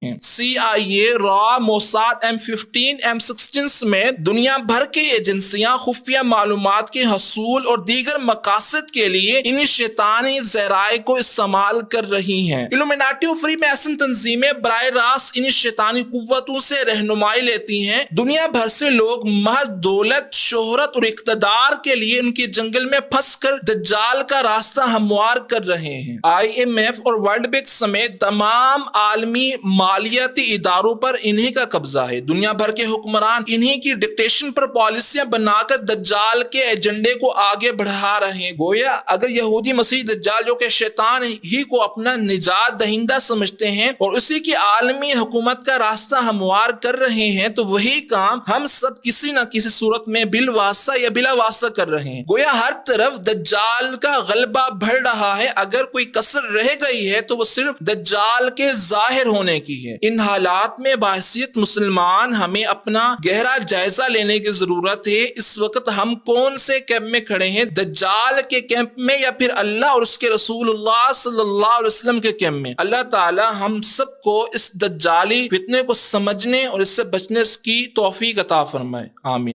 ہیں۔ CIA، را، Mossad, M15، M16 سمیت دنیا بھر کی ایجنسیاں خفیہ معلومات کے حصول اور دیگر مقاصد کے لیے انہی شیطانی ذرائع کو استعمال کر رہی ہیں۔ الومناٹی و فری میسن تنظیمیں براہ راست انہی شیطانی قوتوں سے رہنمائی لیتی ہیں۔ دنیا بھر سے لوگ محض دولت، شہرت اور اقتدار کے لیے ان کے جنگل میں پھنس کر دجال کا راستہ ہموار کر رہے ہیں۔ IMF اور ورلڈ بینک سمیت تمام عالمی مالیاتی اداروں پر انہی کا قبضہ ہے۔ دنیا بھر کے حکمران انہی کی ڈکٹیشن پر پالیسیاں بنا کر دجال کے ایجنڈے کو آگے بڑھا رہے ہیں۔ گویا اگر یہودی مسیح دجال جو کہ شیطان ہی کو اپنا نجات دہندہ سمجھتے ہیں اور اسی کی عالمی حکومت کا راستہ ہموار کر رہے ہیں، تو وہی کام ہم سب کسی نہ کسی صورت میں بالواسطہ یا بلا واسطہ کر رہے ہیں۔ گویا ہر طرف دجال کا غلبہ بڑھ رہا ہے۔ اگر کوئی کسر رہ گئی ہے تو وہ صرف دجال کے ظاہر ہونے کی ہے۔ ان حالات میں بحیثیت مسلمان ہمیں اپنا گہرا جائزہ لینے کی ضرورت ہے۔ اس وقت ہم کون سے کیمپ میں کھڑے ہیں؟ دجال کے کیمپ میں یا پھر اللہ اور اس کے رسول اللہ صلی اللہ علیہ وسلم کے کیمپ میں؟ اللہ تعالی ہم سب کو اس دجالی فتنے کو سمجھنے اور اس سے بچنے کی توفیق عطا فرمائے۔ آمین۔